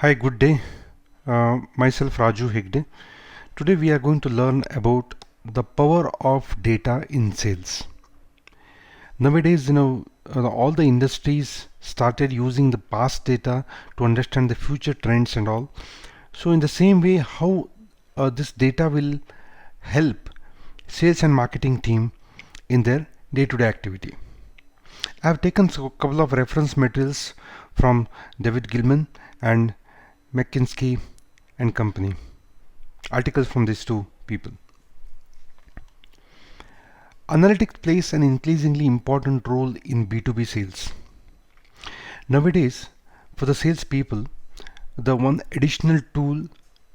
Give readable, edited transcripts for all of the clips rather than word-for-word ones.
Hi, good day. Myself Raju Hegde. Today we are going to learn about the power of data in sales. Nowadays, all the industries started using the past data to understand the future trends and all. So, in the same way, how this data will help sales and marketing team in their day-to-day activity. I have taken a couple of reference materials from David Gilman and McKinsey and company. Articles from these two people. Analytics plays an increasingly important role in B2B sales. Nowadays, for the salespeople, the one additional tool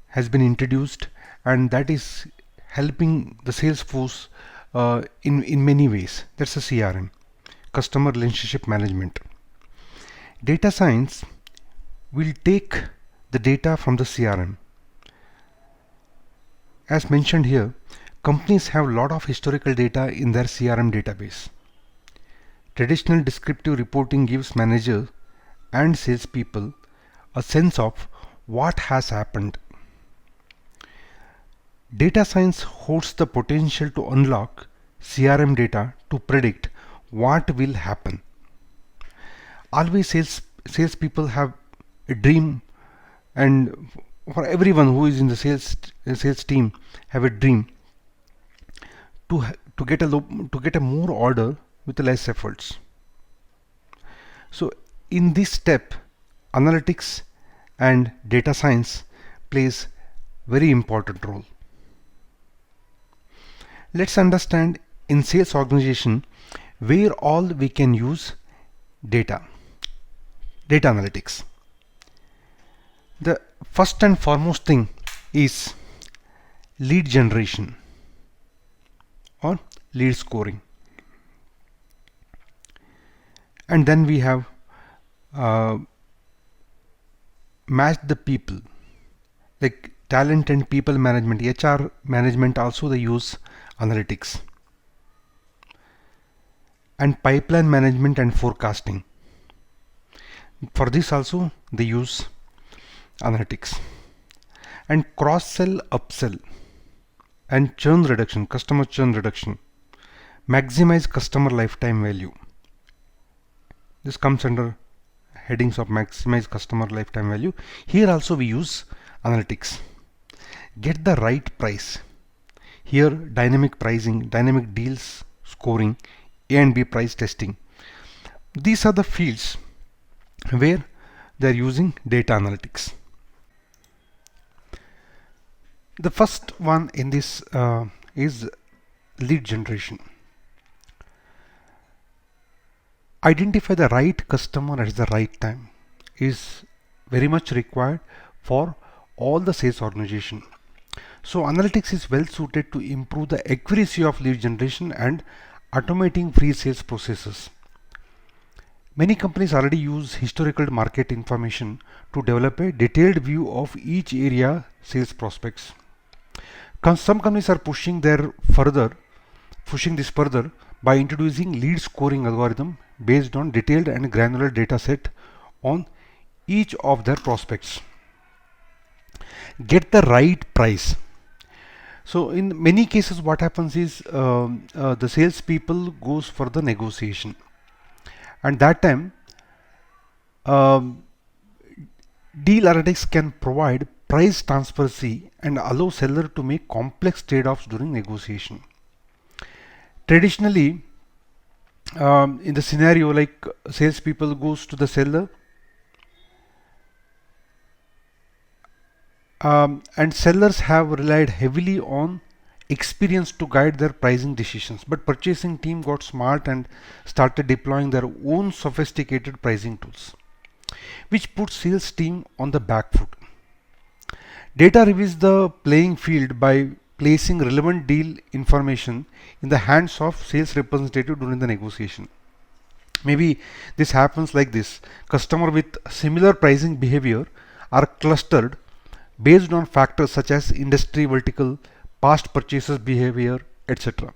has been introduced, and that is helping the sales force in many ways. That's a CRM, customer relationship management. Data science will take the data from the CRM. As mentioned here, companies have a lot of historical data in their CRM database. Traditional descriptive reporting gives managers and salespeople a sense of what has happened. Data science holds the potential to unlock CRM data to predict what will happen. Always salespeople have a dream, and for everyone who is in the sales team have a dream to get a more order with less efforts. So in this step, analytics and data science plays very important role. Let's understand in sales organization where all we can use data analytics. The first and foremost thing is lead generation or lead scoring, and then we have match the people, like talent and people management, HR management also they use analytics, and pipeline management and forecasting. For this also they use analytics, and cross sell, upsell, and churn reduction, customer churn reduction, maximize customer lifetime value. This comes under headings of maximize customer lifetime value. Here also we use analytics. Get the right price. Here dynamic pricing, dynamic deals scoring, A and B price testing. These are the fields where they are using data analytics. The first one in this is lead generation. Identify the right customer at the right time is very much required for all the sales organization. So analytics is well suited to improve the accuracy of lead generation and automating pre-sales processes. Many companies already use historical market information to develop a detailed view of each area sales prospects. Some companies are pushing this further by introducing lead scoring algorithm based on detailed and granular data set on each of their prospects. Get the right price. So in many cases what happens is the salespeople goes for the negotiation, and that time deal analytics can provide price transparency and allow seller to make complex trade-offs during negotiation. Traditionally, in the scenario like salespeople goes to the seller, and sellers have relied heavily on experience to guide their pricing decisions, but purchasing team got smart and started deploying their own sophisticated pricing tools, which put sales team on the back foot. Data reveals the playing field by placing relevant deal information in the hands of sales representative during the negotiation. Maybe this happens like this: customer with similar pricing behavior are clustered based on factors such as industry vertical, past purchases behavior, etc.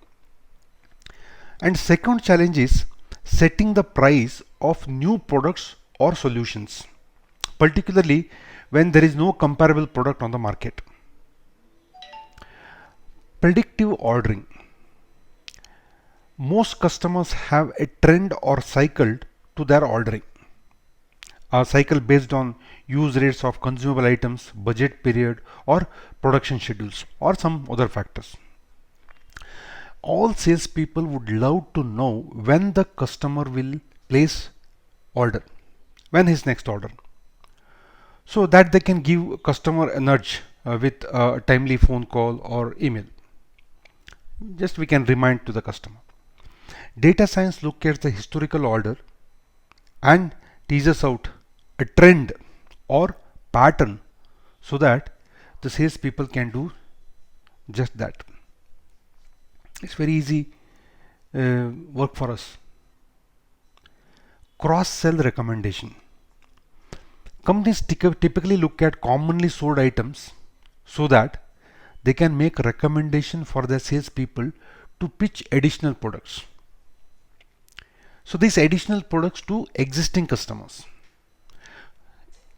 And second challenge is setting the price of new products or solutions. particularly when there is no comparable product on the market. Predictive ordering. Most customers have a trend or cycle to their ordering. A cycle based on use rates of consumable items, budget period, or production schedules, or some other factors. All salespeople would love to know when the customer will place order, when his next order, so that they can give customer a nudge with a timely phone call or email. Just we can remind to the customer. Data science looks at the historical order and teases out a trend or pattern so that the salespeople can do just that. It's very easy work for us. Cross-sell recommendation. Companies typically look at commonly sold items so that they can make recommendation for their salespeople to pitch additional products. So these additional products to existing customers.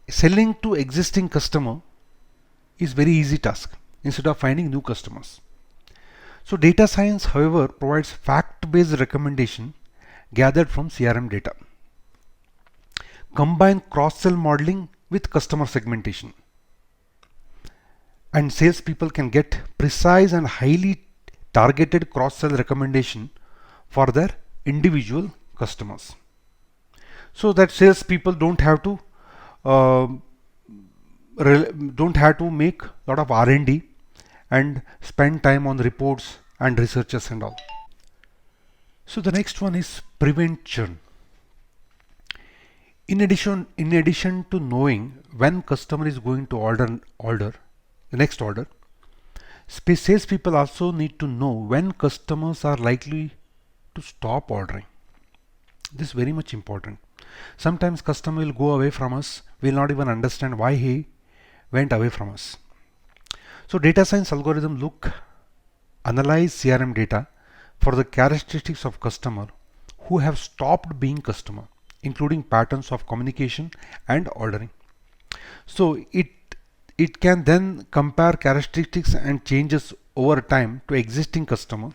Selling to existing customer is very easy task instead of finding new customers. So data science, however, provides fact-based recommendation gathered from CRM data. Combine cross-sell modeling with customer segmentation, and salespeople can get precise and highly targeted cross-sell recommendation for their individual customers, so that salespeople don't have to make a lot of R&D and spend time on reports and researchers and all. So the next one is prevent churn. In addition to knowing when customer is going to order the next order, salespeople also need to know when customers are likely to stop ordering. This is very much important. Sometimes customer will go away from us, we will not even understand why he went away from us. So data science algorithm analyze CRM data for the characteristics of customer who have stopped being customer, including patterns of communication and ordering. So it can then compare characteristics and changes over time to existing customers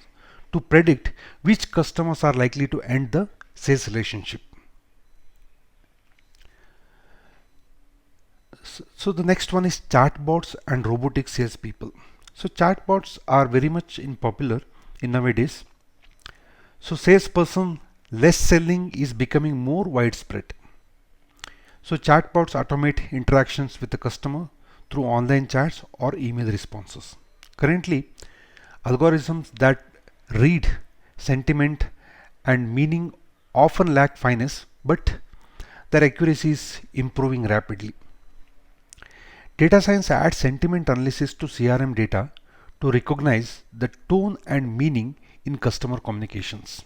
to predict which customers are likely to end the sales relationship. So the next one is chatbots and robotic salespeople. So chatbots are very much popular in nowadays. So salesperson less selling is becoming more widespread. So chatbots automate interactions with the customer through online chats or email responses. Currently, algorithms that read sentiment and meaning often lack finesse, but their accuracy is improving rapidly. Data science adds sentiment analysis to CRM data to recognize the tone and meaning in customer communications.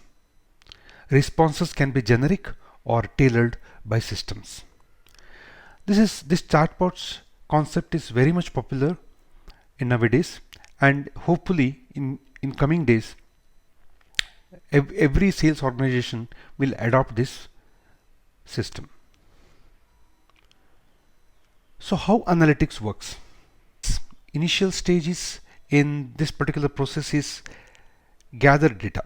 Responses can be generic or tailored by systems. This chatbots concept is very much popular in nowadays, and hopefully in coming days every sales organization will adopt this system. So how analytics works? Initial stages in this particular process is gather data,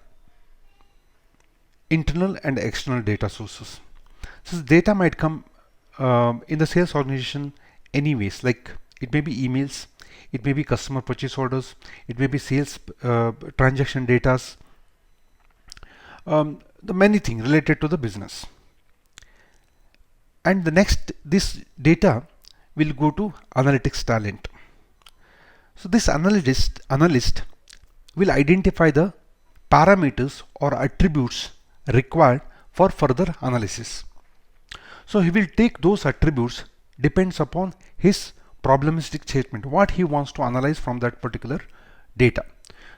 internal and external data sources. So data might come in the sales organization anyways, like it may be emails, it may be customer purchase orders, it may be sales transaction data, the many things related to the business. And the next, this data will go to analytics talent. So this analyst will identify the parameters or attributes required for further analysis. So he will take those attributes depends upon his probabilistic statement, what he wants to analyze from that particular data.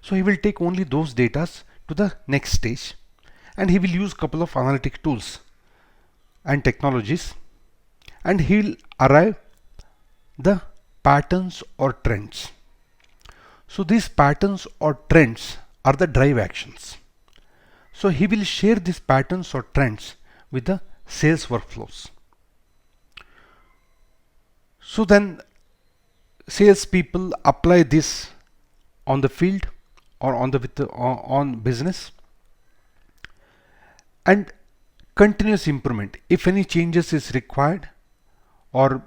So he will take only those data to the next stage, and he will use couple of analytic tools and technologies, and he will arrive the patterns or trends. So these patterns or trends are the drive actions. So he will share these patterns or trends with the sales workflows. So then salespeople apply this on the field or on the on business, and continuous improvement. If any changes is required, or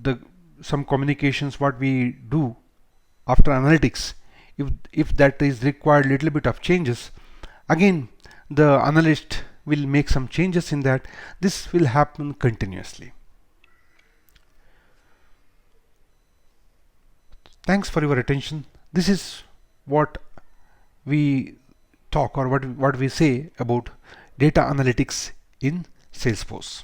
the some communications what we do after analytics, if that is required little bit of changes, again the analyst will make some changes in that. This will happen continuously. Thanks for your attention. This is what we talk, or what we say about data analytics in Salesforce.